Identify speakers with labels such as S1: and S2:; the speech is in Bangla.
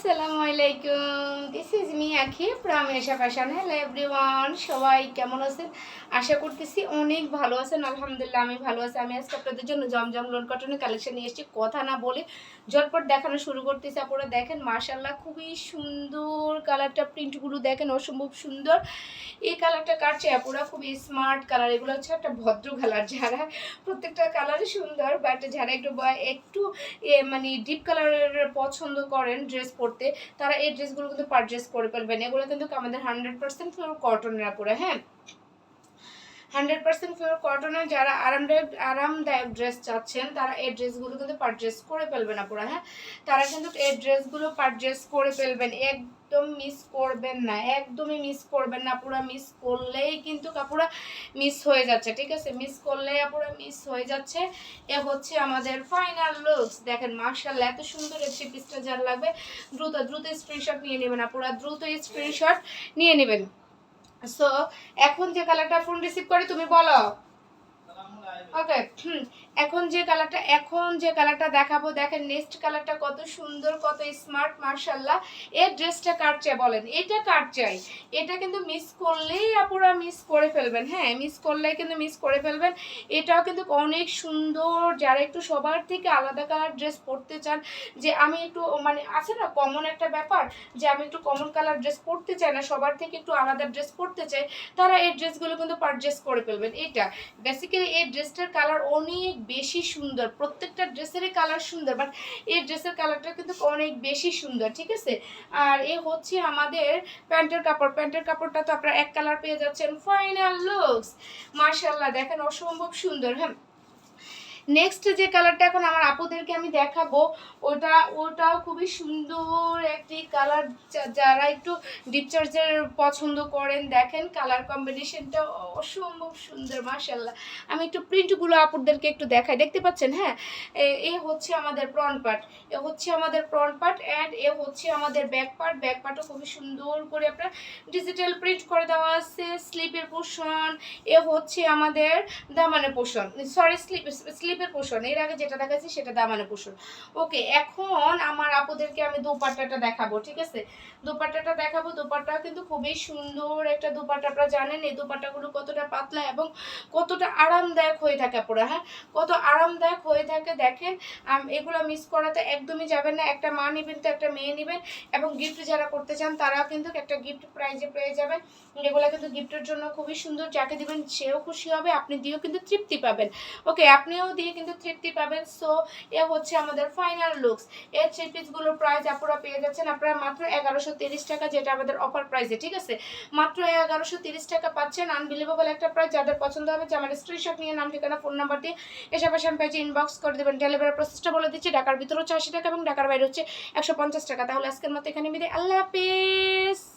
S1: আসসালামু আলাইকুম, দিস ইজ মি আখি from Esha fashion. Hello everyone, সবাই কেমন আছেন? আশা করতেছি অনেক ভালো আছেন। আলহামদুলিল্লাহ আমি ভালো আছি। আমি আজকে আপনাদের জন্য জমজম লোন কটনের কালেকশন নিয়ে এসেছি। কথা না বলে ঝটপট দেখানো শুরু করতেছি। আপনারা দেখেন, মাশাআল্লাহ খুবই সুন্দর কালারটা, প্রিন্টগুলো দেখেন অসম্ভব সুন্দর। এই কালারটা কাটছে আপুরা, খুবই স্মার্ট কালার। এগুলো হচ্ছে একটা ভদ্র কালার। যারা প্রত্যেকটা কালারই সুন্দর, বাট যারা একটু একটু মানে ডিপ কালারের পছন্দ করেন ড্রেস পরতে, তারা এই ড্রেসগুলো কিন্তু পারচেস করে ফেলবেন। এগুলো কিন্তু আমাদের 100% পিওর কটনের আপুরা। হ্যাঁ, 100% পিওর কটনের। যারা আরামদায়ক ড্রেস চাচ্ছেন তারা এই ড্রেসগুলো কিন্তু পারচেস করে ফেলবেন আপুরা। হ্যাঁ, তারা কিন্তু এই ড্রেসগুলো পারচেস করে ফেলবেন। একদম মিস করবেন না, একদমই মিস করবেন না। পুরো মিস করলেই কিন্তু কাপুরা মিস হয়ে যাচ্ছে। ঠিক আছে, মিস করলেই আপুরা মিস হয়ে যাচ্ছে। এ হচ্ছে আমাদের ফাইনাল লুকস। দেখেন মাশাআল্লাহ এত সুন্দর এই থ্রি পিসটা। যার লাগবে দ্রুত দ্রুত স্ক্রিনশট নিয়ে নেবেন আপুরা, দ্রুত স্ক্রিনশট নিয়ে নেবেন। সো এখন যে কালারটা ফোন রিসিভ করে তুমি বলো। ওকে, এখন যে কালারটা দেখাবো, দেখেন নেক্সট কালারটা কত সুন্দর, কত স্মার্ট, মাশাআল্লাহ। এই ড্রেসটা কার চাই বলেন? এটা কার চাই? এটা কিন্তু মিস করলেই আপুরা মিস করে ফেলবেন। হ্যাঁ, মিস করলেই কিন্তু মিস করে ফেলবেন। এটাও কিন্তু অনেক সুন্দর। যারা একটু সবার থেকে আলাদা কালার ড্রেস পরতে চান, যে আমি একটু মানে আছে না কমন একটা ব্যাপার, যে আমি একটু কমন কালার ড্রেস পরতে চাই না, সবার থেকে একটু আলাদা ড্রেস পরতে চাই, তারা এই ড্রেসগুলো কিন্তু পারচেস করে ফেলবেন। এটা বেসিক্যালি এই ড্রেসটার কালার অনেক বেশি সুন্দর। প্রত্যেকটা ড্রেসেরই কালার সুন্দর, বাট এই ড্রেসের কালারটা কিন্তু অনেক বেশি সুন্দর। ঠিক আছে, আর এ হচ্ছে আমাদের প্যান্টের কাপড়। প্যান্টের কাপড়টা তো আপনারা এক কালার পেয়ে যাচ্ছেন। ফাইনাল লুকস মাশাআল্লাহ, দেখেন অসম্ভব সুন্দর। হ্যাঁ, নেক্সট যে কালারটা এখন আমার আপুদেরকে আমি দেখাবো, ওটাও খুবই সুন্দর একটি কালার। যারা একটু ডিপ চার্জের পছন্দ করেন, দেখেন কালার কম্বিনেশনটা অসম্ভব সুন্দর মাশাআল্লাহ। আমি একটু প্রিন্টগুলো আপুদেরকে একটু দেখাই, দেখতে পাচ্ছেন? হ্যাঁ, এ হচ্ছে আমাদের ফ্রন্ট পার্ট, এ হচ্ছে আমাদের ফ্রন্ট পার্ট, অ্যান্ড এ হচ্ছে আমাদের ব্যাক পার্ট। ব্যাক পার্টও খুবই সুন্দর করে আপনার ডিজিটাল প্রিন্ট করে দেওয়া আছে। স্লিপের পোর্শন, এ হচ্ছে আমাদের দামানের পোর্শন, সরি স্লিপের পোর্শন। এর আগে যেটা দেখাচ্ছি সেটা দামানের পোর্শন। ওকে, এখন আমার আপুদেরকে আমি দোপাট্টাটা দেখাবো। ঠিক আছে, দোপাট্টাটা দেখাবো। দোপাট্টা কিন্তু খুবই সুন্দর একটা দোপাট্টা। আপনারা জানেন এই দোপাট্টাগুলো কতটা পাতলা এবং কতটা আরামদায়ক হয়ে থাকে পুরো। হ্যাঁ, কত আরামদায়ক হয়ে থাকে দেখেন। এগুলো মিস করাতে একদমই যাবেন না। একটা মা নেবেন তো একটা মেয়ে নেবেন, এবং গিফট যারা করতে চান তারাও কিন্তু একটা গিফট প্রাইজে পেয়ে যাবেন। এগুলো কিন্তু গিফটের জন্য খুবই সুন্দর। যাকে দিবেন সেও খুশি হবে, আপনি দিয়েও কিন্তু তৃপ্তি পাবেন। ওকে, আপনিও দিয়ে কিন্তু তৃপ্তি পাবেন। সো এ হচ্ছে আমাদের ফাইনাল লুকস। এই থ্রি পিসগুলোর প্রাইস আপনারা পেয়ে যাচ্ছেন আপনারা মাত্র 1130 টাকা, যেটা আমাদের অফার প্রাইসে। ঠিক আছে, মাত্র 1130 টাকা পাচ্ছেন। আনবিলিভেবল একটা প্রাইস। যাদের পছন্দ হবে যে আমার স্ক্রিনশট নিয়ে নাম ঠিকানা ফোন নাম্বার দিয়ে এসব ফ্যাশন পেজে ইনবক্স করে দেবেন। ডেলিভারি প্রসেসটা বলে দিচ্ছি, ঢাকার ভিতরে হচ্ছে 80 টাকা এবং ঢাকার বাইরে হচ্ছে 150 টাকা। তাহলে আজকের মতো এখানে বিদায়, আল্লাহ হাফেজ।